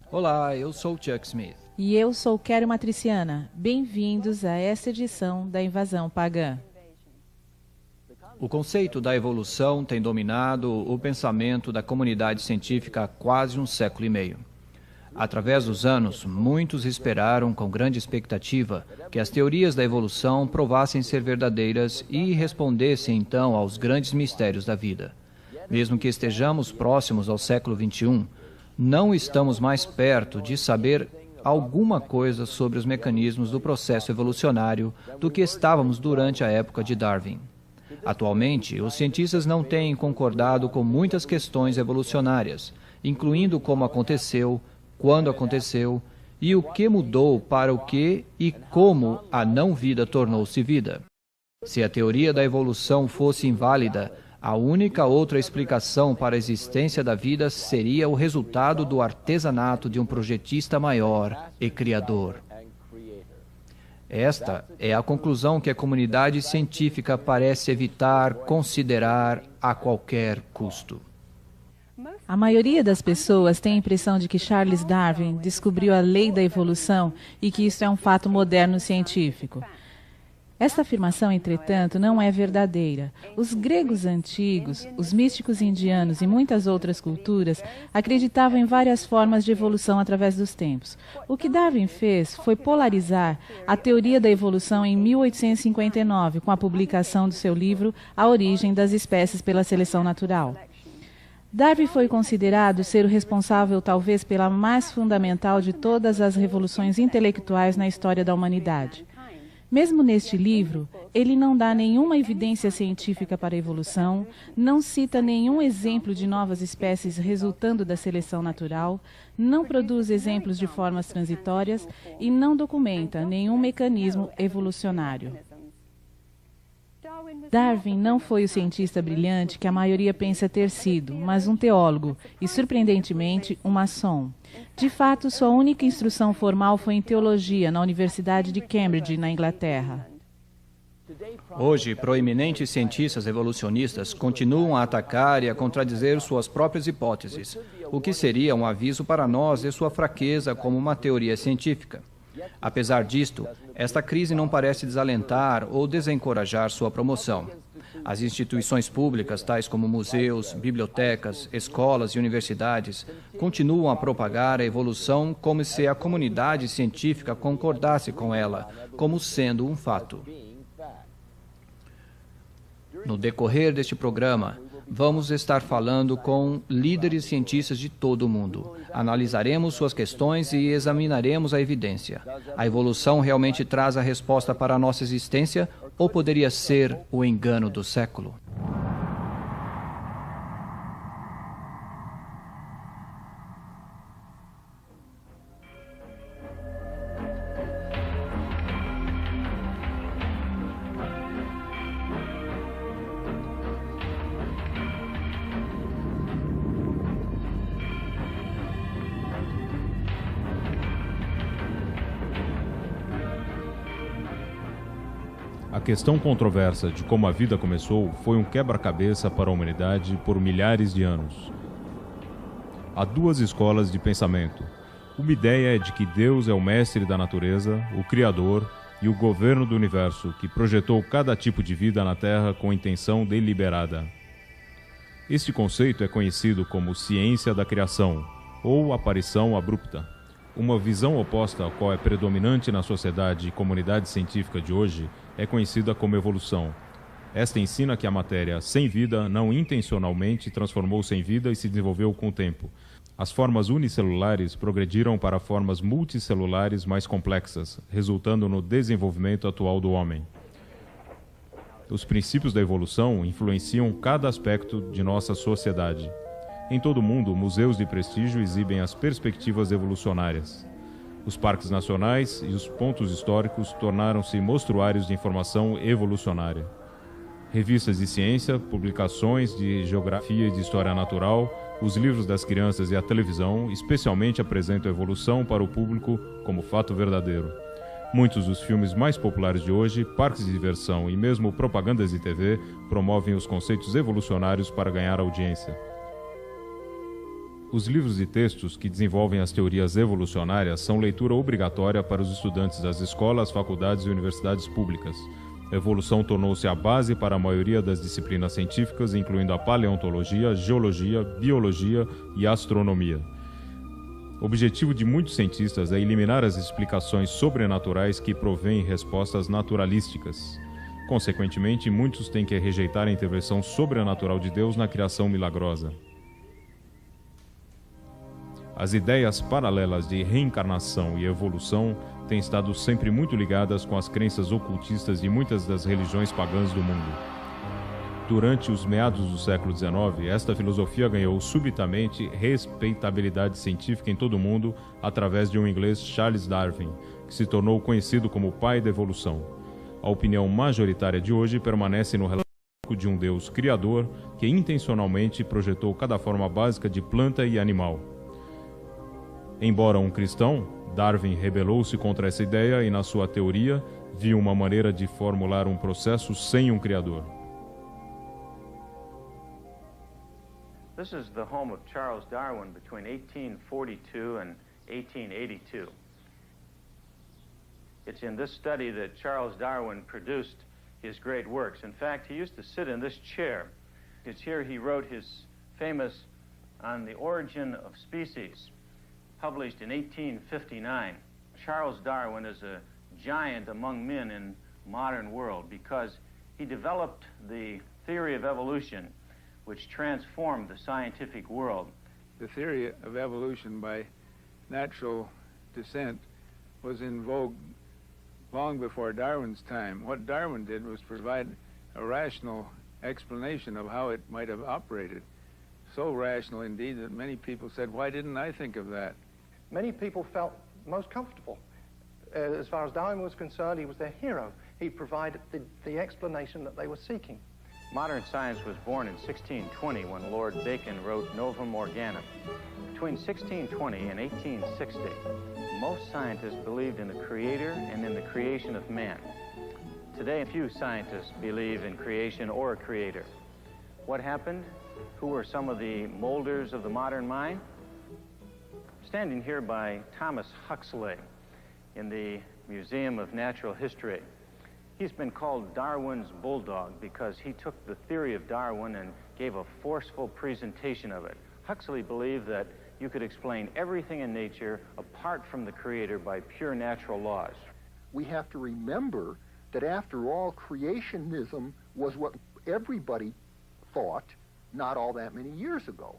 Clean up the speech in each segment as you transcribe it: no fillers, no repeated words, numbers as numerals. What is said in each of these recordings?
Olá, eu sou Chuck Smith. E eu sou Kelly Matriciana. Bem-vindos a esta edição da Invasão Pagã. O conceito da evolução tem dominado o pensamento da comunidade científica há quase um século e meio. Através dos anos, muitos esperaram com grande expectativa que as teorias da evolução provassem ser verdadeiras e respondessem então aos grandes mistérios da vida. Mesmo que estejamos próximos ao século XXI, não estamos mais perto de saber alguma coisa sobre os mecanismos do processo evolucionário do que estávamos durante a época de Darwin. Atualmente, os cientistas não têm concordado com muitas questões evolucionárias, incluindo como aconteceu, quando aconteceu e o que mudou para o que e como a não-vida tornou-se vida. Se a teoria da evolução fosse inválida, a única outra explicação para a existência da vida seria o resultado do artesanato de um projetista maior e criador. Esta é a conclusão que a comunidade científica parece evitar considerar a qualquer custo. A maioria das pessoas tem a impressão de que Charles Darwin descobriu a lei da evolução e que isso é um fato moderno científico. Esta afirmação, entretanto, não é verdadeira. Os gregos antigos, os místicos indianos e muitas outras culturas acreditavam em várias formas de evolução através dos tempos. O que Darwin fez foi polarizar a teoria da evolução em 1859, com a publicação do seu livro A Origem das Espécies pela Seleção Natural. Darwin foi considerado ser o responsável, talvez, pela mais fundamental de todas as revoluções intelectuais na história da humanidade. Mesmo neste livro, ele não dá nenhuma evidência científica para a evolução, não cita nenhum exemplo de novas espécies resultando da seleção natural, não produz exemplos de formas transitórias e não documenta nenhum mecanismo evolucionário. Darwin não foi o cientista brilhante que a maioria pensa ter sido, mas um teólogo e, surpreendentemente, um maçom. De fato, sua única instrução formal foi em teologia na Universidade de Cambridge, na Inglaterra. Hoje, proeminentes cientistas evolucionistas continuam a atacar e a contradizer suas próprias hipóteses, o que seria um aviso para nós de sua fraqueza como uma teoria científica. Apesar disto, esta crise não parece desalentar ou desencorajar sua promoção. As instituições públicas, tais como museus, bibliotecas, escolas e universidades, continuam a propagar a evolução como se a comunidade científica concordasse com ela, como sendo um fato. No decorrer deste programa, vamos estar falando com líderes cientistas de todo o mundo. Analisaremos suas questões e examinaremos a evidência. A evolução realmente traz a resposta para a nossa existência ou poderia ser o engano do século? A questão controversa de como a vida começou foi um quebra-cabeça para a humanidade por milhares de anos. Há duas escolas de pensamento. Uma ideia é de que Deus é o mestre da natureza, o Criador e o governo do universo, que projetou cada tipo de vida na Terra com intenção deliberada. Este conceito é conhecido como ciência da criação, ou aparição abrupta. Uma visão oposta ao qual é predominante na sociedade e comunidade científica de hoje é conhecida como evolução. Esta ensina que a matéria sem vida não intencionalmente transformou-se em vida e se desenvolveu com o tempo. As formas unicelulares progrediram para formas multicelulares mais complexas, resultando no desenvolvimento atual do homem. Os princípios da evolução influenciam cada aspecto de nossa sociedade. Em todo o mundo, museus de prestígio exibem as perspectivas evolucionárias. Os parques nacionais e os pontos históricos tornaram-se mostruários de informação evolucionária. Revistas de ciência, publicações de geografia e de história natural, os livros das crianças e a televisão especialmente apresentam a evolução para o público como fato verdadeiro. Muitos dos filmes mais populares de hoje, parques de diversão e mesmo propagandas de TV promovem os conceitos evolucionários para ganhar audiência. Os livros e textos que desenvolvem as teorias evolucionárias são leitura obrigatória para os estudantes das escolas, faculdades e universidades públicas. A evolução tornou-se a base para a maioria das disciplinas científicas, incluindo a paleontologia, geologia, biologia e astronomia. O objetivo de muitos cientistas é eliminar as explicações sobrenaturais que provêm respostas naturalísticas. Consequentemente, muitos têm que rejeitar a intervenção sobrenatural de Deus na criação milagrosa. As ideias paralelas de reencarnação e evolução têm estado sempre muito ligadas com as crenças ocultistas de muitas das religiões pagãs do mundo. Durante os meados do século XIX, esta filosofia ganhou subitamente respeitabilidade científica em todo o mundo através de um inglês, Charles Darwin, que se tornou conhecido como o pai da evolução. A opinião majoritária de hoje permanece no relato de um Deus criador que intencionalmente projetou cada forma básica de planta e animal. Embora um cristão, Darwin rebelou-se contra essa ideia e, na sua teoria, viu uma maneira de formular um processo sem um criador. This is the home of Charles Darwin between 1842 and 1882. It's in this study that Charles Darwin produced his great works. In fact, he used to sit in this chair. It's here he wrote his famous On the Origin of Species, published in 1859. Charles Darwin is a giant among men in the modern world because he developed the theory of evolution, which transformed the scientific world. The theory of evolution by natural descent was in vogue long before Darwin's time. What Darwin did was provide a rational explanation of how it might have operated. So rational indeed that many people said, why didn't I think of that? Many people felt most comfortable. As far as Darwin was concerned, he was their hero. He provided the explanation that they were seeking. Modern science was born in 1620 when Lord Bacon wrote Novum Organum. Between 1620 and 1860, most scientists believed in the creator and in the creation of man. Today, few scientists believe in creation or a creator. What happened? Who were some of the molders of the modern mind? Standing here by Thomas Huxley in the Museum of Natural History. He's been called Darwin's bulldog because he took the theory of Darwin and gave a forceful presentation of it. Huxley believed that you could explain everything in nature apart from the creator by pure natural laws. We have to remember that after all, creationism was what everybody thought not all that many years ago.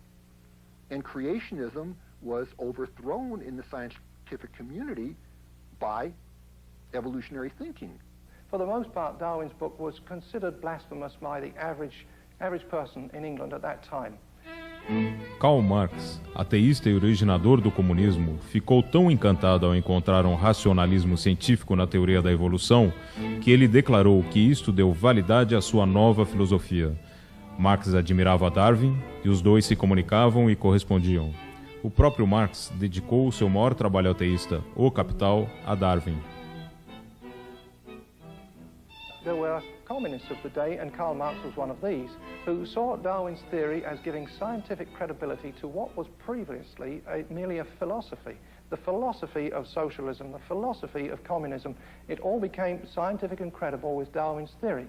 And creationism was overthrown in the scientific community by evolutionary thinking. For the most part, Darwin's book was considered blasphemous by the average person in England at that time. Karl Marx, ateísta e originador do comunismo, ficou tão encantado ao encontrar um racionalismo científico na teoria da evolução que ele declarou que isto deu validade à sua nova filosofia. Marx admirava Darwin e os dois se comunicavam e correspondiam. O próprio Marx dedicou o seu maior trabalho ateísta, O Capital, a Darwin. There were communists of the day, and Karl Marx was one of these, who saw Darwin's theory as giving scientific credibility to what was previously merely a philosophy. The philosophy of socialism, the philosophy of communism, it all became scientific and credible with Darwin's theory.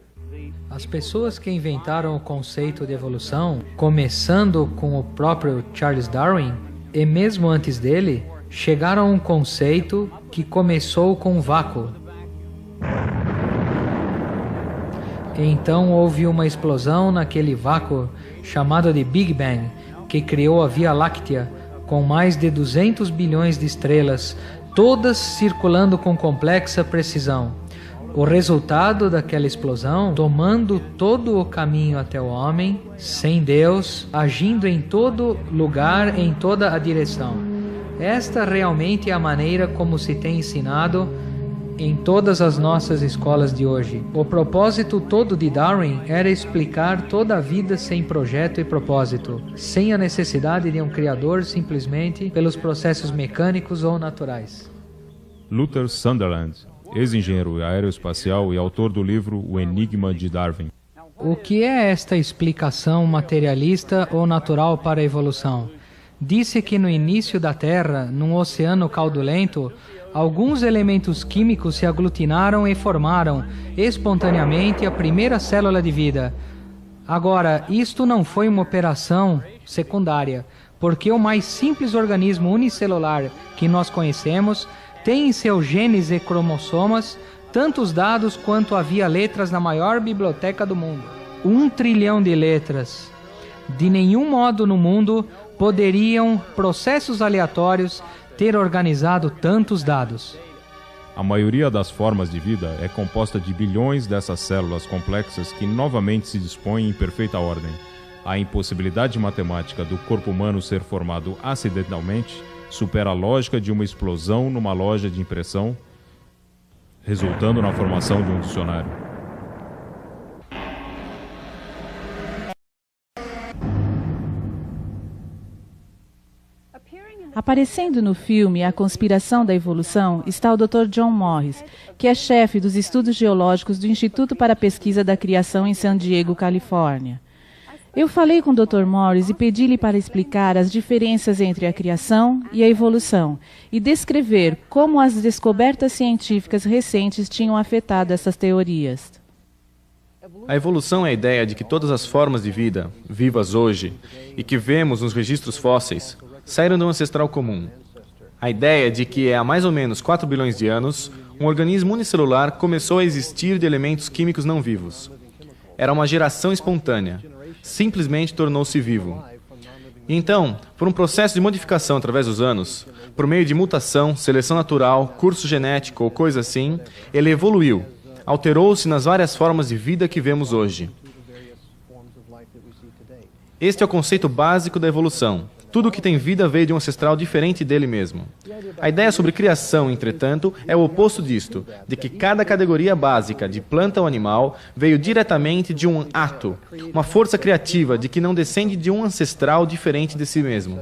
As pessoas que inventaram o conceito de evolução, começando com o próprio Charles Darwin, e mesmo antes dele, chegaram a um conceito que começou com um vácuo. Então houve uma explosão naquele vácuo chamado de Big Bang, que criou a Via Láctea com mais de 200 bilhões de estrelas, todas circulando com complexa precisão. O resultado daquela explosão, tomando todo o caminho até o homem, sem Deus, agindo em todo lugar, em toda a direção. Esta realmente é a maneira como se tem ensinado em todas as nossas escolas de hoje. O propósito todo de Darwin era explicar toda a vida sem projeto e propósito, sem a necessidade de um criador, simplesmente pelos processos mecânicos ou naturais. Luther Sunderland, ex-engenheiro aeroespacial e autor do livro O Enigma de Darwin. O que é esta explicação materialista ou natural para a evolução? disse que no início da Terra, num oceano caudulento, alguns elementos químicos se aglutinaram e formaram espontaneamente a primeira célula de vida. Agora, isto não foi uma operação secundária, porque o mais simples organismo unicelular que nós conhecemos tem em seus genes e cromossomas tantos dados quanto havia letras na maior biblioteca do mundo. 1 trilhão de letras. De nenhum modo no mundo poderiam processos aleatórios ter organizado tantos dados. A maioria das formas de vida é composta de bilhões dessas células complexas que novamente se dispõem em perfeita ordem. A impossibilidade matemática do corpo humano ser formado acidentalmente supera a lógica de uma explosão numa loja de impressão, resultando na formação de um dicionário. Aparecendo no filme A Conspiração da Evolução está o Dr. John Morris, que é chefe dos estudos geológicos do Instituto para a Pesquisa da Criação em San Diego, Califórnia. Eu falei com o Dr. Morris e pedi-lhe para explicar as diferenças entre a criação e a evolução e descrever como as descobertas científicas recentes tinham afetado essas teorias. A evolução é a ideia de que todas as formas de vida, vivas hoje, e que vemos nos registros fósseis, saíram de um ancestral comum. A ideia de que há mais ou menos 4 bilhões de anos, um organismo unicelular começou a existir de elementos químicos não vivos. Era uma geração espontânea. Simplesmente tornou-se vivo. E então, por um processo de modificação através dos anos, por meio de mutação, seleção natural, curso genético ou coisa assim, ele evoluiu, alterou-se nas várias formas de vida que vemos hoje. Este é o conceito básico da evolução. Tudo que tem vida veio de um ancestral diferente dele mesmo. A ideia sobre criação, entretanto, é o oposto disto, de que cada categoria básica de planta ou animal veio diretamente de um ato, uma força criativa de que não descende de um ancestral diferente de si mesmo.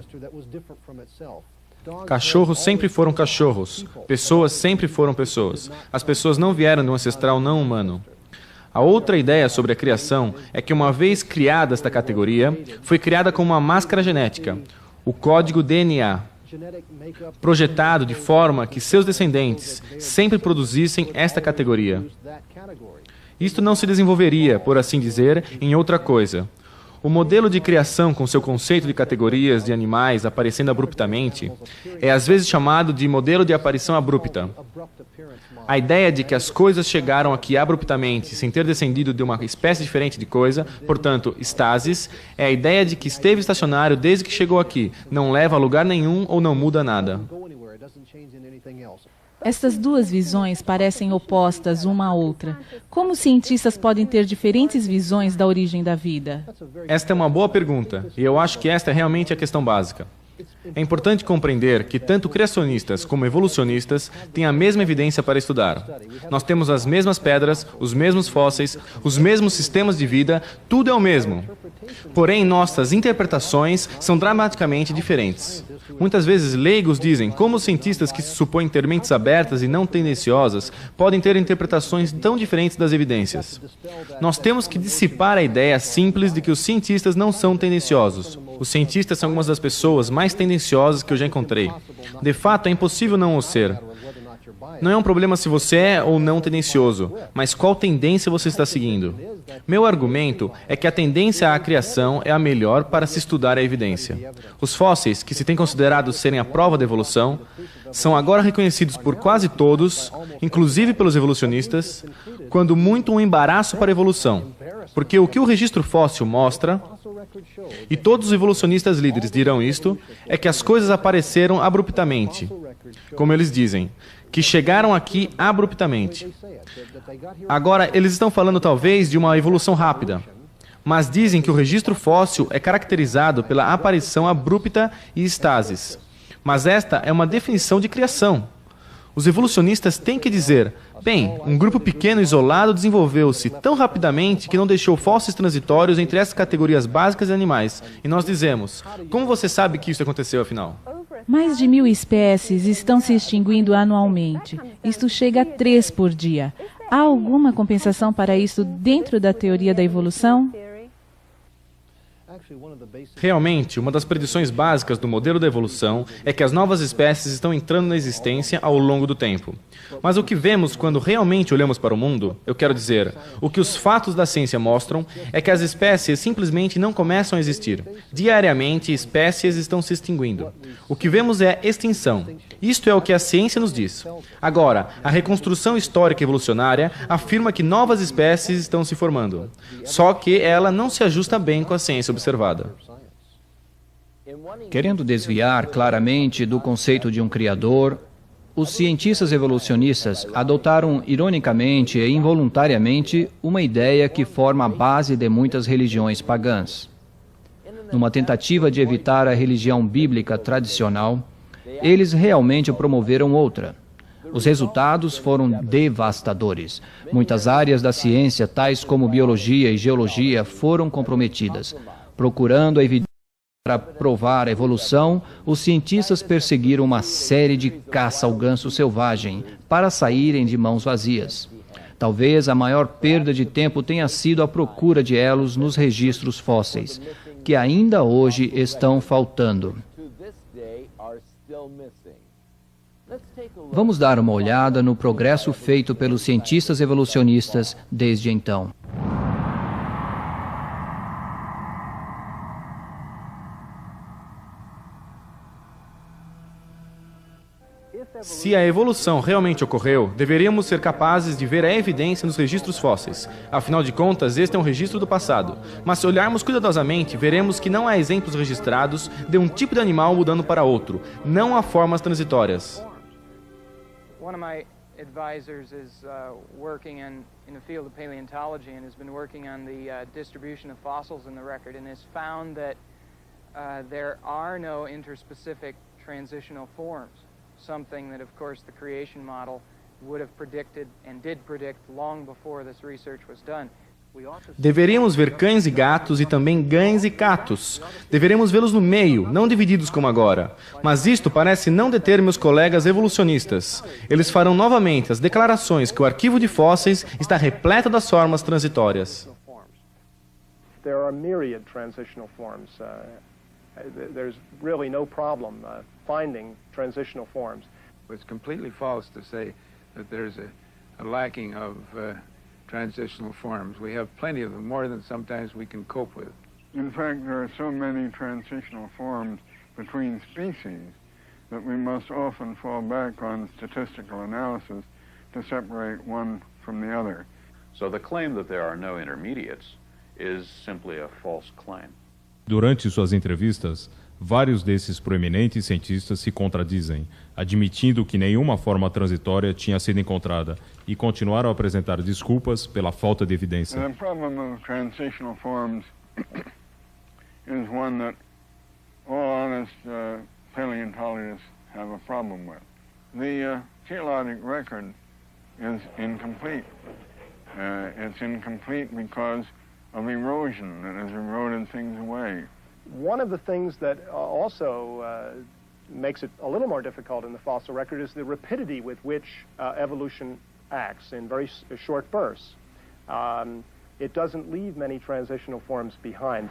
Cachorros sempre foram cachorros, pessoas sempre foram pessoas. As pessoas não vieram de um ancestral não humano. A outra ideia sobre a criação é que, uma vez criada esta categoria, foi criada como uma máscara genética, o código DNA, projetado de forma que seus descendentes sempre produzissem esta categoria. Isto não se desenvolveria, por assim dizer, em outra coisa. O modelo de criação, com seu conceito de categorias de animais aparecendo abruptamente, é às vezes chamado de modelo de aparição abrupta. A ideia de que as coisas chegaram aqui abruptamente, sem ter descendido de uma espécie diferente de coisa, portanto, estasis, é a ideia de que esteve estacionário desde que chegou aqui, não leva a lugar nenhum ou não muda nada. Estas duas visões parecem opostas uma à outra. Como os cientistas podem ter diferentes visões da origem da vida? Esta é uma boa pergunta, e eu acho que esta é realmente a questão básica. É importante compreender que tanto criacionistas como evolucionistas têm a mesma evidência para estudar. Nós temos as mesmas pedras, os mesmos fósseis, os mesmos sistemas de vida, tudo é o mesmo. Porém, nossas interpretações são dramaticamente diferentes. Muitas vezes, leigos dizem como os cientistas que se supõem ter mentes abertas e não tendenciosas podem ter interpretações tão diferentes das evidências. Nós temos que dissipar a ideia simples de que os cientistas não são tendenciosos. Os cientistas são algumas das pessoas mais tendenciosas que eu já encontrei. De fato, é impossível não o ser. Não é um problema se você é ou não tendencioso, mas qual tendência você está seguindo. Meu argumento é que a tendência à criação é a melhor para se estudar a evidência. Os fósseis, que se tem considerado serem a prova da evolução, são agora reconhecidos por quase todos, inclusive pelos evolucionistas, quando muito um embaraço para a evolução. Porque o que o registro fóssil mostra, e todos os evolucionistas líderes dirão isto, é que as coisas apareceram abruptamente, como eles dizem, que chegaram aqui abruptamente. Agora, eles estão falando talvez de uma evolução rápida, mas dizem que o registro fóssil é caracterizado pela aparição abrupta e estasis. Mas esta é uma definição de criação. Os evolucionistas têm que dizer, bem, um grupo pequeno isolado desenvolveu-se tão rapidamente que não deixou fósseis transitórios entre essas categorias básicas de animais. E nós dizemos, como você sabe que isso aconteceu afinal? Mais de 1000 espécies estão se extinguindo anualmente. Isto chega a 3 por dia. Há alguma compensação para isso dentro da teoria da evolução? Realmente, uma das predições básicas do modelo da evolução é que as novas espécies estão entrando na existência ao longo do tempo. Mas o que vemos quando realmente olhamos para o mundo, eu quero dizer, o que os fatos da ciência mostram é que as espécies simplesmente não começam a existir. Diariamente, espécies estão se extinguindo. O que vemos é extinção. Isto é o que a ciência nos diz. Agora, a reconstrução histórica evolucionária afirma que novas espécies estão se formando. Só que ela não se ajusta bem com a ciência observada. Querendo desviar claramente do conceito de um criador, os cientistas evolucionistas adotaram ironicamente e involuntariamente uma ideia que forma a base de muitas religiões pagãs. Numa tentativa de evitar a religião bíblica tradicional, eles realmente promoveram outra. Os resultados foram devastadores. Muitas áreas da ciência, tais como biologia e geologia, foram comprometidas. Procurando a evidência para provar a evolução, os cientistas perseguiram uma série de caça ao ganso selvagem para saírem de mãos vazias. Talvez a maior perda de tempo tenha sido a procura de elos nos registros fósseis, que ainda hoje estão faltando. Vamos dar uma olhada no progresso feito pelos cientistas evolucionistas desde então. Se a evolução realmente ocorreu, deveríamos ser capazes de ver a evidência nos registros fósseis. Afinal de contas, este é um registro do passado. Mas se olharmos cuidadosamente, veremos que não há exemplos registrados de um tipo de animal mudando para outro. Não há formas transitórias. One of my advisors is working in the field of paleontology and has been working on the distribution of fossils in the record and has found that there are no interspecific transitional forms. Something that, of course, the creation model would have predicted and did predict long before this research was done. Deveríamos ver cães e gatos e também gães e catos. Deveríamos vê-los no meio, não divididos como agora. Mas isto parece não deter meus colegas evolucionistas. Eles farão novamente as declarações que o arquivo de fósseis está repleto das formas transitórias. There are myriad transitional forms. There's really no problem finding transitional forms. It's completely false to say that there's a lacking of transitional forms. We have plenty of them, more than sometimes we can cope with. In fact, there are so many transitional forms between species that we must often fall back on statistical analysis to separate one from the other. So the claim that there are no intermediates is simply a false claim. Durante suas entrevistas, vários desses proeminentes cientistas se contradizem, admitindo que nenhuma forma transitória tinha sido encontrada e continuaram a apresentar desculpas pela falta de evidência. The problem of transitional forms is one that all honest paleontologists have a problem with. The geologic record is incomplete. It's incomplete because of erosion that has eroded things away. One of the things that also makes it a little more difficult in the fossil record is the rapidity with which evolution acts in very short bursts. It doesn't leave many transitional forms behind.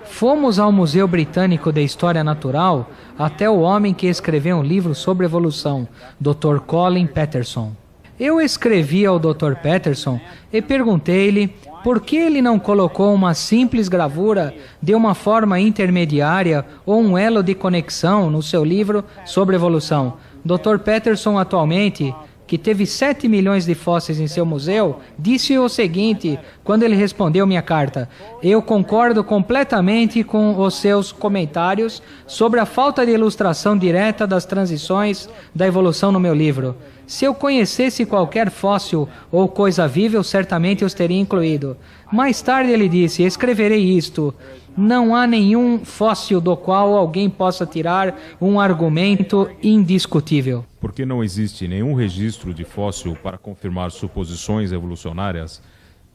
Fomos ao Museu Britânico de História Natural até o homem que escreveu um livro sobre evolução, Dr. Colin Peterson. Eu escrevi ao Dr. Peterson e perguntei-lhe por que ele não colocou uma simples gravura de uma forma intermediária ou um elo de conexão no seu livro sobre evolução. Dr. Peterson, atualmente, que teve 7 milhões de fósseis em seu museu, disse o seguinte quando ele respondeu minha carta: eu concordo completamente com os seus comentários sobre a falta de ilustração direta das transições da evolução no meu livro. Se eu conhecesse qualquer fóssil ou coisa viva, eu certamente os teria incluído. Mais tarde ele disse: escreverei isto. Não há nenhum fóssil do qual alguém possa tirar um argumento indiscutível. Porque não existe nenhum registro de fóssil para confirmar suposições evolucionárias,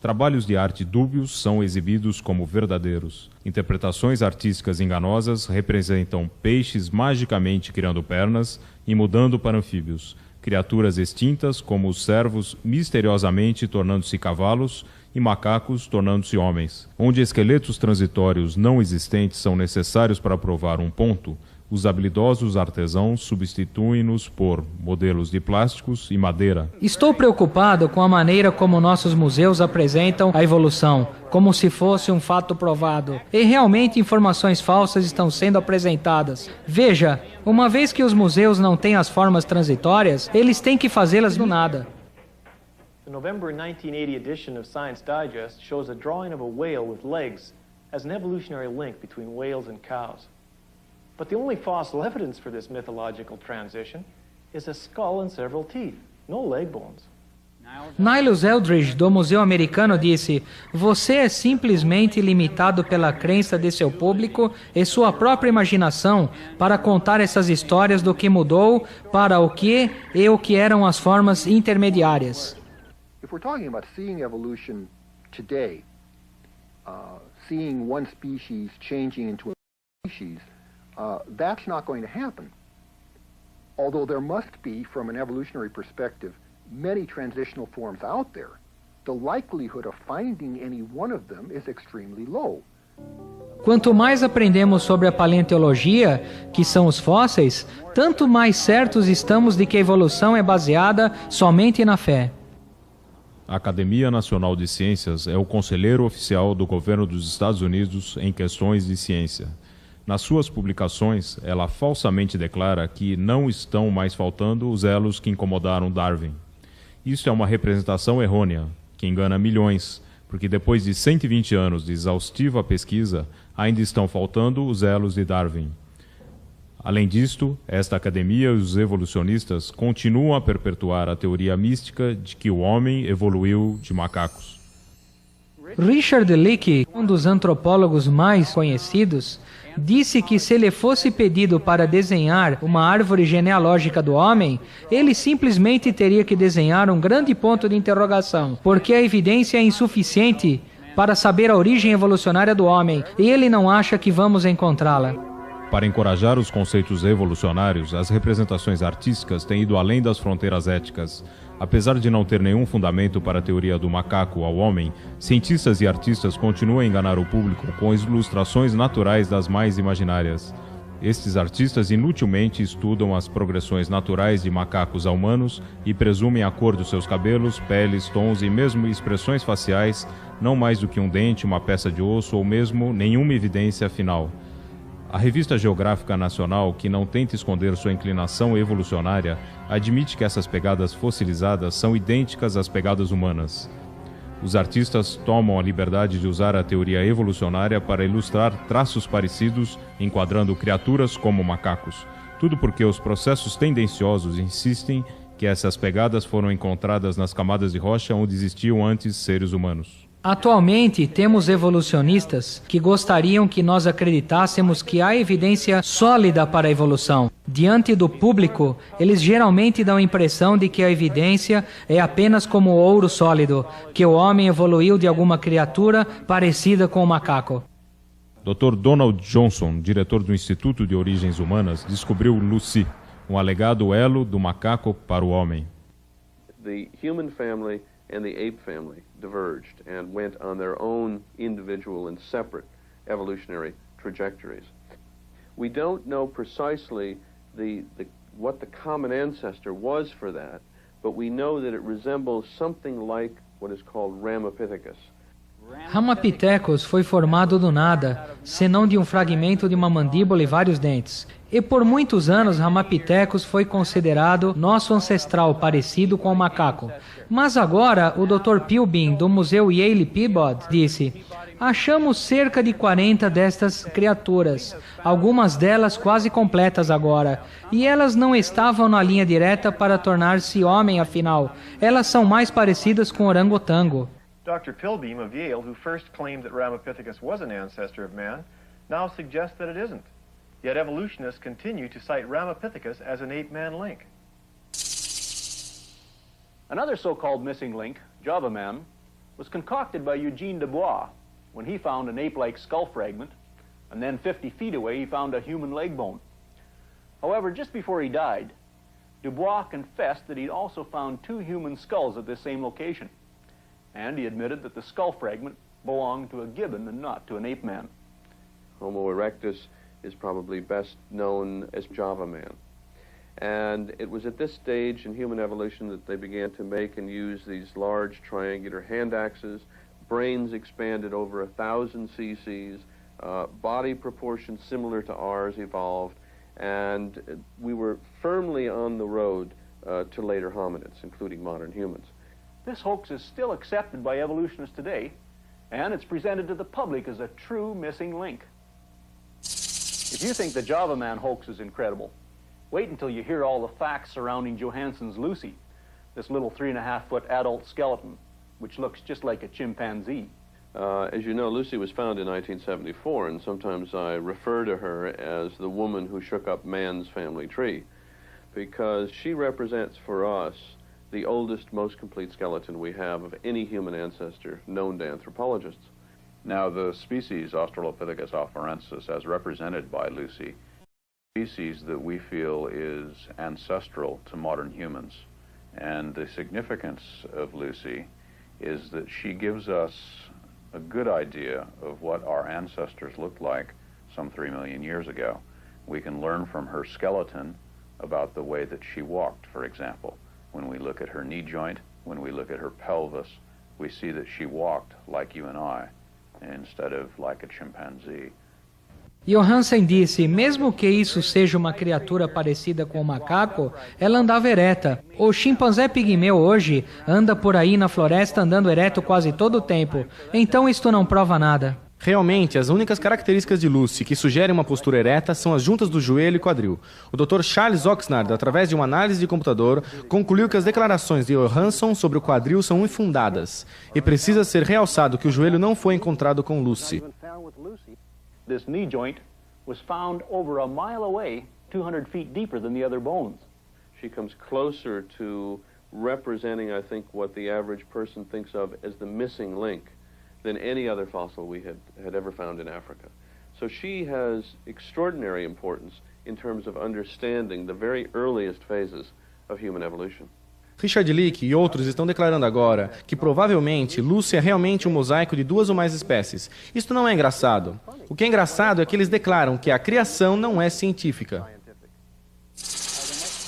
trabalhos de arte dúbios são exibidos como verdadeiros. Interpretações artísticas enganosas representam peixes magicamente criando pernas e mudando para anfíbios, criaturas extintas como os cervos misteriosamente tornando-se cavalos e macacos tornando-se homens. Onde esqueletos transitórios não existentes são necessários para provar um ponto, os habilidosos artesãos substituem-nos por modelos de plásticos e madeira. Estou preocupado com a maneira como nossos museus apresentam a evolução, como se fosse um fato provado. E realmente informações falsas estão sendo apresentadas. Veja, uma vez que os museus não têm as formas transitórias, eles têm que fazê-las do nada. The November 1980 edition of Science Digest shows a drawing of a whale with legs as an evolutionary link between whales and cows. But the only fossil evidence for this mythological transition is a skull and several teeth, no leg bones. Niles Eldridge, do Museu Americano, disse: "Você é simplesmente limitado pela crença de seu público e sua própria imaginação para contar essas histórias do que mudou para o que e o que eram as formas intermediárias." If we're talking about seeing evolution today, seeing one species changing into a species, that's not going to happen. Although there must be, from an evolutionary perspective, many transitional forms out there, the likelihood of finding any one of them is extremely low. Quanto mais aprendemos sobre a paleontologia, que são os fósseis, tanto mais certos estamos de que a evolução é baseada somente na fé. A Academia Nacional de Ciências é o conselheiro oficial do governo dos Estados Unidos em questões de ciência. Nas suas publicações, ela falsamente declara que não estão mais faltando os elos que incomodaram Darwin. Isso é uma representação errônea, que engana milhões, porque depois de 120 anos de exaustiva pesquisa, ainda estão faltando os elos de Darwin. Além disto, esta academia e os evolucionistas continuam a perpetuar a teoria mística de que o homem evoluiu de macacos. Richard Leakey, um dos antropólogos mais conhecidos, disse que se ele fosse pedido para desenhar uma árvore genealógica do homem, ele simplesmente teria que desenhar um grande ponto de interrogação, porque a evidência é insuficiente para saber a origem evolucionária do homem, e ele não acha que vamos encontrá-la. Para encorajar os conceitos evolucionários, as representações artísticas têm ido além das fronteiras éticas. Apesar de não ter nenhum fundamento para a teoria do macaco ao homem, cientistas e artistas continuam a enganar o público com ilustrações naturais das mais imaginárias. Estes artistas inutilmente estudam as progressões naturais de macacos a humanos e presumem a cor dos seus cabelos, peles, tons e mesmo expressões faciais, não mais do que um dente, uma peça de osso ou mesmo nenhuma evidência final. A Revista Geográfica Nacional, que não tenta esconder sua inclinação evolucionária, admite que essas pegadas fossilizadas são idênticas às pegadas humanas. Os artistas tomam a liberdade de usar a teoria evolucionária para ilustrar traços parecidos, enquadrando criaturas como macacos. Tudo porque os processos tendenciosos insistem que essas pegadas foram encontradas nas camadas de rocha onde existiam antes seres humanos. Atualmente, temos evolucionistas que gostariam que nós acreditássemos que há evidência sólida para a evolução. Diante do público, eles geralmente dão a impressão de que a evidência é apenas como ouro sólido, que o homem evoluiu de alguma criatura parecida com o macaco. Dr. Donald Johnson, diretor do Instituto de Origens Humanas, descobriu Lucy, um alegado elo do macaco para o homem. The human family and the ape family diverged and went on their own individual and separate evolutionary trajectories. We don't know precisely what the common ancestor was for that, but we know that it resembles something like what is called Ramapithecus. Ramapithecus foi formado do nada, senão de um fragmento de uma mandíbula e vários dentes. E por muitos anos Ramapithecus foi considerado nosso ancestral parecido com o macaco. Mas agora o Dr. Pilbeam, do Museu Yale Peabody, disse: achamos cerca de 40 destas criaturas, algumas delas quase completas agora, e elas não estavam na linha direta para tornar-se homem afinal. Elas são mais parecidas com orangotango. Dr. Pilbeam of Yale, who first claimed that Ramapithecus was an ancestor of man, now suggests that it isn't. Yet evolutionists continue to cite Ramapithecus as an ape-man link. Another so-called missing link, Java Man, was concocted by Eugene Dubois when he found an ape-like skull fragment, and then 50 feet away he found a human leg bone. However, just before he died, Dubois confessed that he'd also found 2 human skulls at this same location. and he admitted that the skull fragment belonged to a gibbon and not to an ape man. Homo erectus is probably best known as Java man. And it was at this stage in human evolution that they began to make and use these large triangular hand axes, brains expanded over 1,000 cc's, body proportions similar to ours evolved, and we were firmly on the road to later hominids, including modern humans. This hoax is still accepted by evolutionists today, and it's presented to the public as a true missing link. If you think the Java Man hoax is incredible, wait until you hear all the facts surrounding Johansson's Lucy, this little 3.5-foot adult skeleton, which looks just like a chimpanzee. As you know, Lucy was found in 1974, and sometimes I refer to her as the woman who shook up man's family tree, because she represents for us the oldest, most complete skeleton we have of any human ancestor known to anthropologists. Now, the species Australopithecus afarensis, as represented by Lucy, species that we feel is ancestral to modern humans. And the significance of Lucy is that she gives us a good idea of what our ancestors looked like some 3 million years ago. We can learn from her skeleton about the way that she walked, for example. When we look at her knee joint, when we look at her pelvis, we see that she walked like you and I, instead of like a chimpanzee. Johansen disse, mesmo que isso seja uma criatura parecida com o macaco, ela andava ereta. O chimpanzé pigmeu hoje anda por aí na floresta andando ereto quase todo o tempo. Então isto não prova nada. Realmente, as únicas características de Lucy que sugerem uma postura ereta são as juntas do joelho e quadril. O Dr. Charles Oxnard, através de uma análise de computador, concluiu que as declarações de Johansson sobre o quadril são infundadas. E precisa ser realçado que o joelho não foi encontrado com Lucy. This knee joint was found over a mile away, 200 feet deeper than the other bones. She comes closer to representing, I think, what the average person thinks of as the missing link than any other fossil we had ever found in Africa. So she has extraordinary importance in terms of understanding the very earliest phases of human evolution. Richard Leakey e outros estão declarando agora que provavelmente Lucy é realmente um mosaico de 2 ou mais espécies. Isto não é engraçado. O que é engraçado é que eles declaram que a criação não é científica.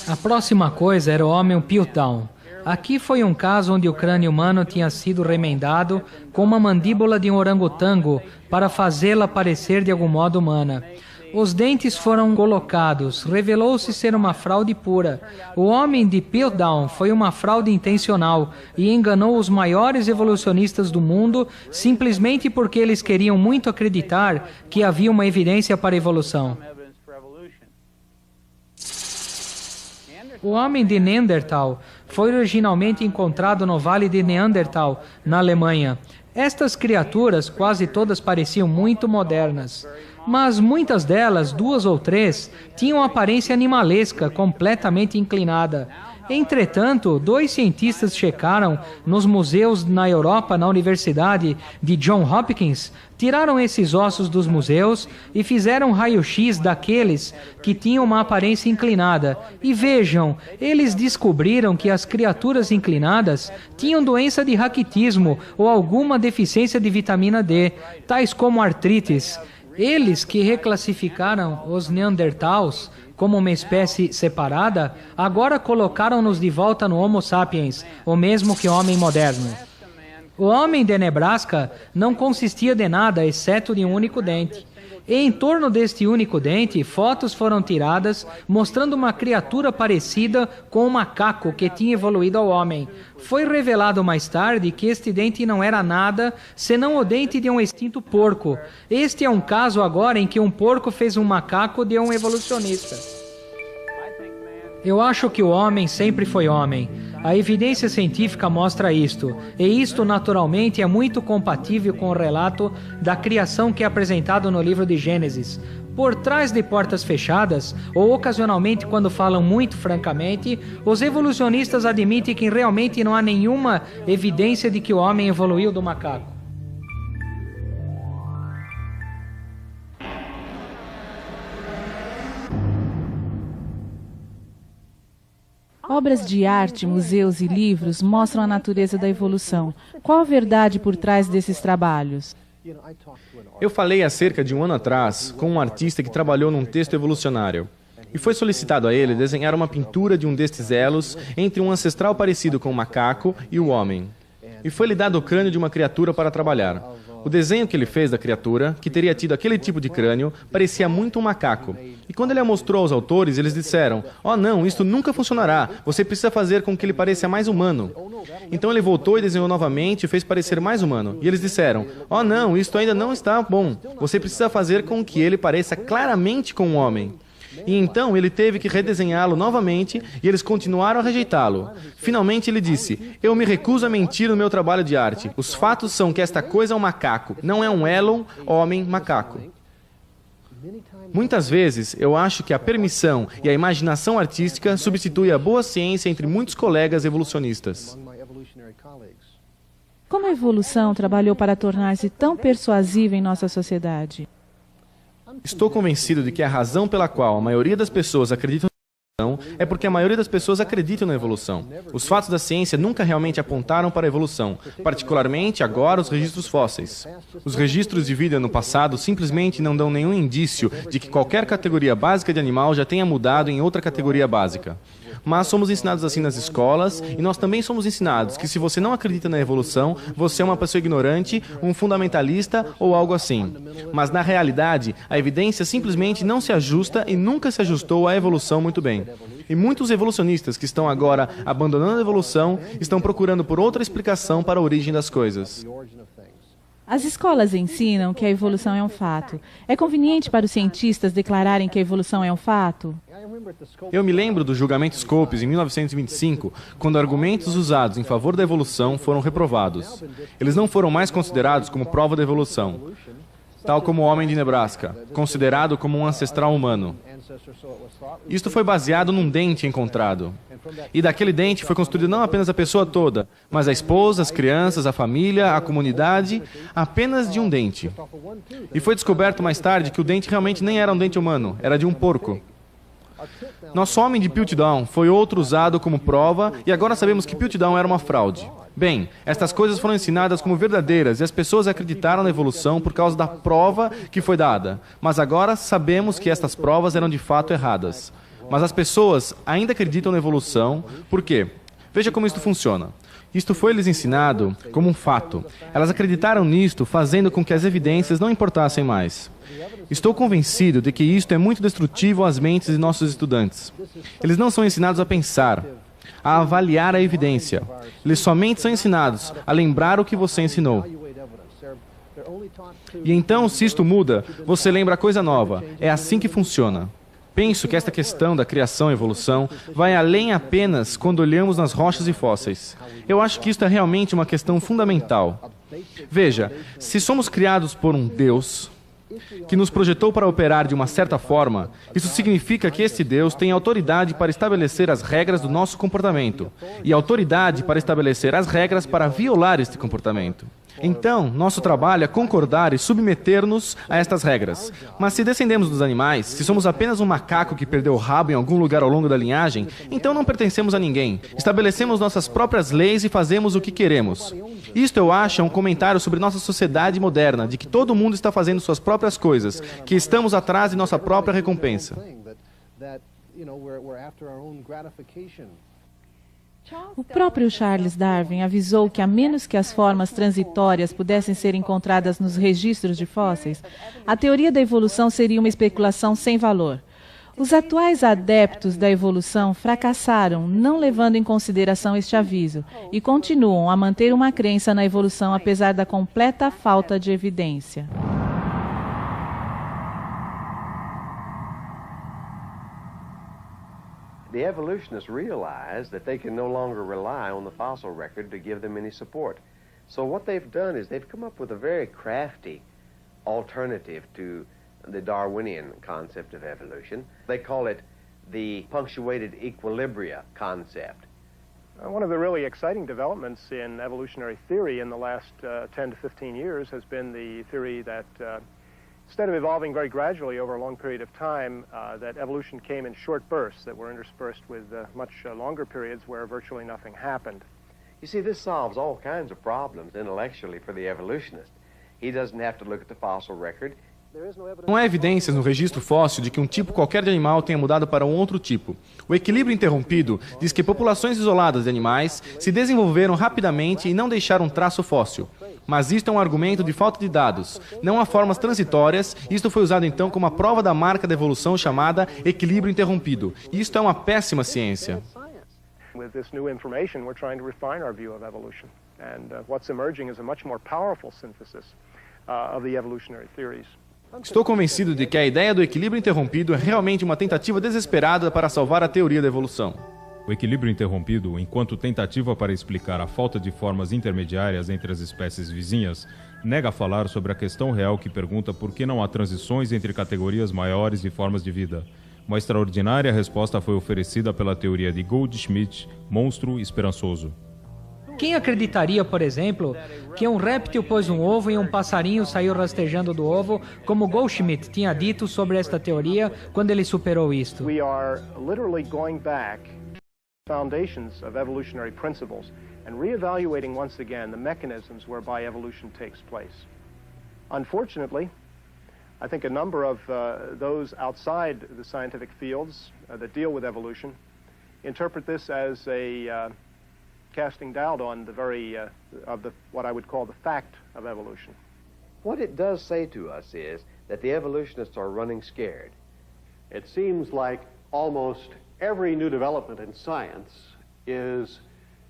A próxima coisa era o homem Piltdown. Aqui foi um caso onde o crânio humano tinha sido remendado com uma mandíbula de um orangotango para fazê-la parecer de algum modo humana. Os dentes foram colocados, revelou-se ser uma fraude pura. O homem de Piltdown foi uma fraude intencional e enganou os maiores evolucionistas do mundo simplesmente porque eles queriam muito acreditar que havia uma evidência para a evolução. O homem de Neandertal foi originalmente encontrado no Vale de Neandertal, na Alemanha. Estas criaturas, quase todas pareciam muito modernas. Mas muitas delas, 2 ou 3, tinham aparência animalesca, completamente inclinada. Entretanto, 2 cientistas checaram nos museus na Europa, na Universidade de Johns Hopkins, tiraram esses ossos dos museus e fizeram raio-x daqueles que tinham uma aparência inclinada. E vejam, eles descobriram que as criaturas inclinadas tinham doença de raquitismo ou alguma deficiência de vitamina D, tais como artrites. Eles que reclassificaram os Neandertals como uma espécie separada, agora colocaram-nos de volta no Homo sapiens, o mesmo que o homem moderno. O homem de Nebraska não consistia de nada, exceto de um único dente. E em torno deste único dente, fotos foram tiradas mostrando uma criatura parecida com um macaco que tinha evoluído ao homem. Foi revelado mais tarde que este dente não era nada senão o dente de um extinto porco. Este é um caso agora em que um porco fez um macaco de um evolucionista. Eu acho que o homem sempre foi homem. A evidência científica mostra isto, e isto naturalmente é muito compatível com o relato da criação que é apresentado no livro de Gênesis. Por trás de portas fechadas, ou ocasionalmente quando falam muito francamente, os evolucionistas admitem que realmente não há nenhuma evidência de que o homem evoluiu do macaco. Obras de arte, museus e livros mostram a natureza da evolução. Qual a verdade por trás desses trabalhos? Eu falei há cerca de um ano atrás com um artista que trabalhou num texto evolucionário. E foi solicitado a ele desenhar uma pintura de um destes elos entre um ancestral parecido com o macaco e o homem. E foi-lhe dado o crânio de uma criatura para trabalhar. O desenho que ele fez da criatura, que teria tido aquele tipo de crânio, parecia muito um macaco. E quando ele a mostrou aos autores, eles disseram: "Oh não, isto nunca funcionará, você precisa fazer com que ele pareça mais humano." Então ele voltou e desenhou novamente e fez parecer mais humano. E eles disseram: "Oh não, isto ainda não está bom, você precisa fazer com que ele pareça claramente com um homem." E então ele teve que redesenhá-lo novamente e eles continuaram a rejeitá-lo. Finalmente ele disse: "Eu me recuso a mentir no meu trabalho de arte. Os fatos são que esta coisa é um macaco, não é um Elon, homem-macaco." Muitas vezes eu acho que a permissão e a imaginação artística substituem a boa ciência entre muitos colegas evolucionistas. Como a evolução trabalhou para tornar-se tão persuasiva em nossa sociedade? Estou convencido de que a razão pela qual a maioria das pessoas acreditam na evolução é porque a maioria das pessoas acreditam na evolução. Os fatos da ciência nunca realmente apontaram para a evolução, particularmente agora os registros fósseis. Os registros de vida no passado simplesmente não dão nenhum indício de que qualquer categoria básica de animal já tenha mudado em outra categoria básica. Mas somos ensinados assim nas escolas, e nós também somos ensinados que se você não acredita na evolução, você é uma pessoa ignorante, um fundamentalista ou algo assim. Mas na realidade, a evidência simplesmente não se ajusta e nunca se ajustou à evolução muito bem. E muitos evolucionistas que estão agora abandonando a evolução estão procurando por outra explicação para a origem das coisas. As escolas ensinam que a evolução é um fato. É conveniente para os cientistas declararem que a evolução é um fato? Eu me lembro do julgamento Scopes em 1925, quando argumentos usados em favor da evolução foram reprovados. Eles não foram mais considerados como prova da evolução, tal como o homem de Nebraska, considerado como um ancestral humano. Isto foi baseado num dente encontrado. E daquele dente foi construído não apenas a pessoa toda, mas a esposa, as crianças, a família, a comunidade, apenas de um dente. E foi descoberto mais tarde que o dente realmente nem era um dente humano, era de um porco. Nosso homem de Piltdown foi outro usado como prova e agora sabemos que Piltdown era uma fraude. Bem, estas coisas foram ensinadas como verdadeiras e as pessoas acreditaram na evolução por causa da prova que foi dada. Mas agora sabemos que estas provas eram de fato erradas. Mas as pessoas ainda acreditam na evolução. Por quê? Veja como isto funciona. Isto foi-lhes ensinado como um fato. Elas acreditaram nisto, fazendo com que as evidências não importassem mais. Estou convencido de que isto é muito destrutivo às mentes de nossos estudantes. Eles não são ensinados a pensar, a avaliar a evidência. Eles somente são ensinados a lembrar o que você ensinou. E então, se isto muda, você lembra coisa nova. É assim que funciona. Penso que esta questão da criação e evolução vai além apenas quando olhamos nas rochas e fósseis. Eu acho que isto é realmente uma questão fundamental. Veja, se somos criados por um Deus que nos projetou para operar de uma certa forma, isso significa que este Deus tem autoridade para estabelecer as regras do nosso comportamento e autoridade para estabelecer as regras para violar este comportamento. Então, nosso trabalho é concordar e submeter-nos a estas regras. Mas se descendemos dos animais, se somos apenas um macaco que perdeu o rabo em algum lugar ao longo da linhagem, então não pertencemos a ninguém. Estabelecemos nossas próprias leis e fazemos o que queremos. Isto, eu acho, é um comentário sobre nossa sociedade moderna, de que todo mundo está fazendo suas próprias coisas, que estamos atrás de nossa própria recompensa. O próprio Charles Darwin avisou que, a menos que as formas transitórias pudessem ser encontradas nos registros de fósseis, a teoria da evolução seria uma especulação sem valor. Os atuais adeptos da evolução fracassaram, não levando em consideração este aviso, e continuam a manter uma crença na evolução apesar da completa falta de evidência. The evolutionists realize that they can no longer rely on the fossil record to give them any support. So what they've done is they've come up with a very crafty alternative to the Darwinian concept of evolution. They call it the punctuated equilibria concept. One of the really exciting developments in evolutionary theory in the last 10 to 15 years has been the theory that Instead of evolving very gradually over a long period of time, that evolution came in short bursts that were interspersed with much longer periods where virtually nothing happened. You see, this solves all kinds of problems intellectually for the evolutionist. He doesn't have to look at the fossil record. Não há evidências no registro fóssil de que um tipo qualquer de animal tenha mudado para um outro tipo. O equilíbrio interrompido diz que populações isoladas de animais se desenvolveram rapidamente e não deixaram traço fóssil. Mas isto é um argumento de falta de dados. Não há formas transitórias, e isto foi usado então como a prova da marca da evolução chamada equilíbrio interrompido. E isto é uma péssima ciência. With this new information, we're trying to refine our view of evolution. And what's emerging is a much more powerful synthesis of the evolutionary theories. Estou convencido de que a ideia do equilíbrio interrompido é realmente uma tentativa desesperada para salvar a teoria da evolução. O equilíbrio interrompido, enquanto tentativa para explicar a falta de formas intermediárias entre as espécies vizinhas, nega a falar sobre a questão real que pergunta por que não há transições entre categorias maiores de formas de vida. Uma extraordinária resposta foi oferecida pela teoria de Goldschmidt, monstro esperançoso. Quem acreditaria, por exemplo, que um réptil pôs um ovo e um passarinho saiu rastejando do ovo, como Goldschmidt tinha dito sobre esta teoria quando ele superou isto? We are literally going back to the foundations of evolutionary principles and reevaluating once again the mechanisms whereby evolution takes place. Unfortunately, I think a number of those outside the scientific fields that deal with evolution interpret this as a casting doubt on the very what I would call the fact of evolution. What it does say to us is that the evolutionists are running scared. It seems like almost every new development in science is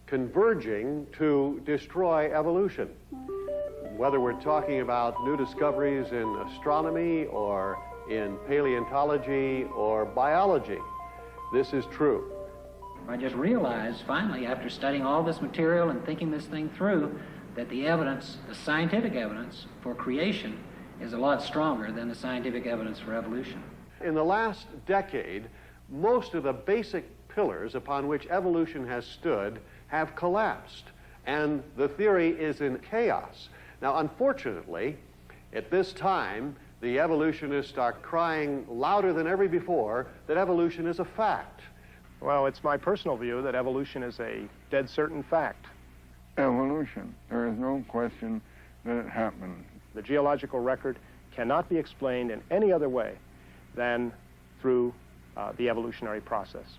converging to destroy evolution. Whether we're talking about new discoveries in astronomy or in paleontology or biology, this is true. I just realized, finally, after studying all this material and thinking this thing through, that the evidence, the scientific evidence for creation is a lot stronger than the scientific evidence for evolution. In the last decade, most of the basic pillars upon which evolution has stood have collapsed, and the theory is in chaos. Now, unfortunately, at this time, the evolutionists are crying louder than ever before that evolution is a fact. Well, it's my personal view that evolution is a dead certain fact. Evolution. There is no question that it happened. The geological record cannot be explained in any other way than through the evolutionary process.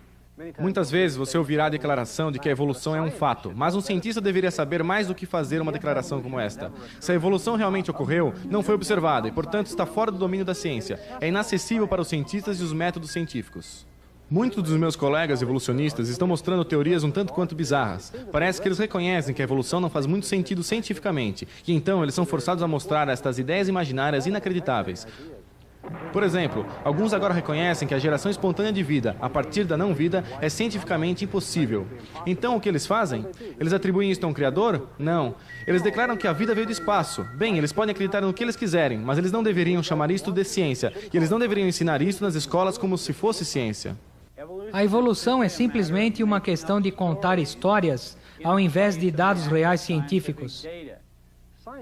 Muitas vezes você ouvirá a declaração de que a evolução é um fato, mas um cientista deveria saber mais do que fazer uma declaração como esta. Se a evolução realmente ocorreu, não foi observada e, portanto, está fora do domínio da ciência. É inacessível para os cientistas e os métodos científicos. Muitos dos meus colegas evolucionistas estão mostrando teorias um tanto quanto bizarras. Parece que eles reconhecem que a evolução não faz muito sentido cientificamente, e então eles são forçados a mostrar estas ideias imaginárias inacreditáveis. Por exemplo, alguns agora reconhecem que a geração espontânea de vida, a partir da não-vida, é cientificamente impossível. Então, o que eles fazem? Eles atribuem isto a um criador? Não. Eles declaram que a vida veio do espaço. Bem, eles podem acreditar no que eles quiserem, mas eles não deveriam chamar isto de ciência, e eles não deveriam ensinar isto nas escolas como se fosse ciência. A evolução é simplesmente uma questão de contar histórias ao invés de dados reais científicos.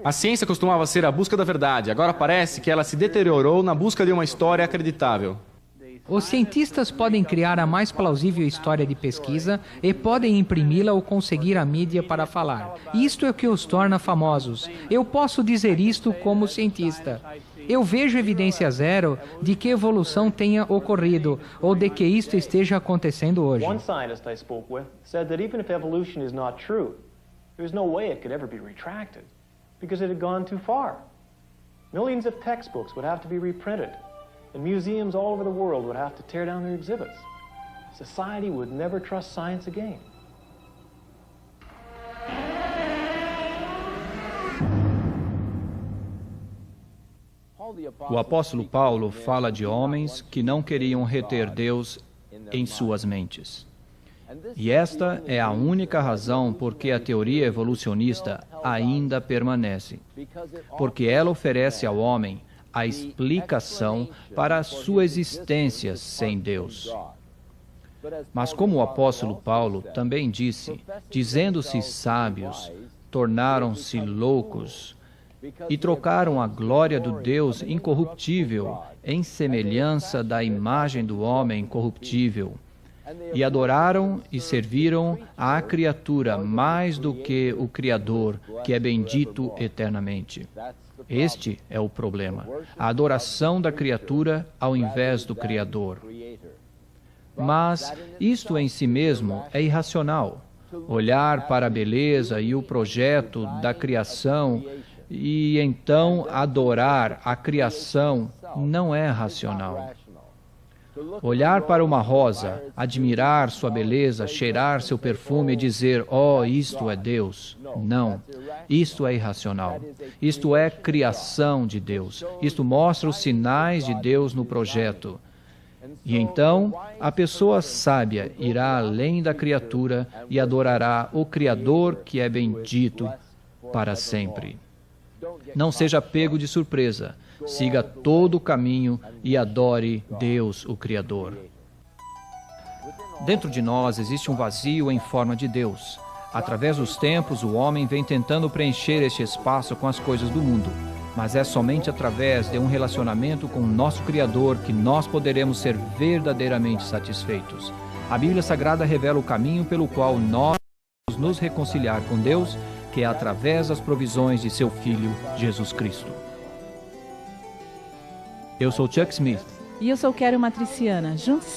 A ciência costumava ser a busca da verdade. Agora parece que ela se deteriorou na busca de uma história acreditável. Os cientistas podem criar a mais plausível história de pesquisa e podem imprimi-la ou conseguir a mídia para falar. Isto é o que os torna famosos. Eu posso dizer isto como cientista. Eu vejo evidência zero de que evolução tenha ocorrido ou de que isto esteja acontecendo hoje. One scientist I spoke with said that even if evolution is not true, there's no way it could ever be retracted because it had gone too far. Millions of textbooks would have to be reprinted, and museums all over the world would have to tear down their exhibits. Society would never trust science again. O apóstolo Paulo fala de homens que não queriam reter Deus em suas mentes. E esta é a única razão por que a teoria evolucionista ainda permanece. Porque ela oferece ao homem a explicação para a sua existência sem Deus. Mas como o apóstolo Paulo também disse, dizendo-se sábios, tornaram-se loucos, e trocaram a glória do Deus incorruptível em semelhança da imagem do homem corruptível, e adoraram e serviram à criatura mais do que o Criador, que é bendito eternamente. Este é o problema, a adoração da criatura ao invés do Criador. Mas isto em si mesmo é irracional. Olhar para a beleza e o projeto da criação e então adorar a criação não é racional. Olhar para uma rosa, admirar sua beleza, cheirar seu perfume e dizer, oh, isto é Deus. Não, isto é irracional. Isto é criação de Deus. Isto mostra os sinais de Deus no projeto. E então, a pessoa sábia irá além da criatura e adorará o Criador, que é bendito para sempre. Não seja pego de surpresa. Siga todo o caminho e adore Deus, o Criador. Dentro de nós existe um vazio em forma de Deus. Através dos tempos, o homem vem tentando preencher este espaço com as coisas do mundo. Mas é somente através de um relacionamento com o nosso Criador que nós poderemos ser verdadeiramente satisfeitos. A Bíblia Sagrada revela o caminho pelo qual nós podemos nos reconciliar com Deus, que é através das provisões de seu Filho, Jesus Cristo. Eu sou Chuck Smith. E eu sou Kério Matriciana. Juntos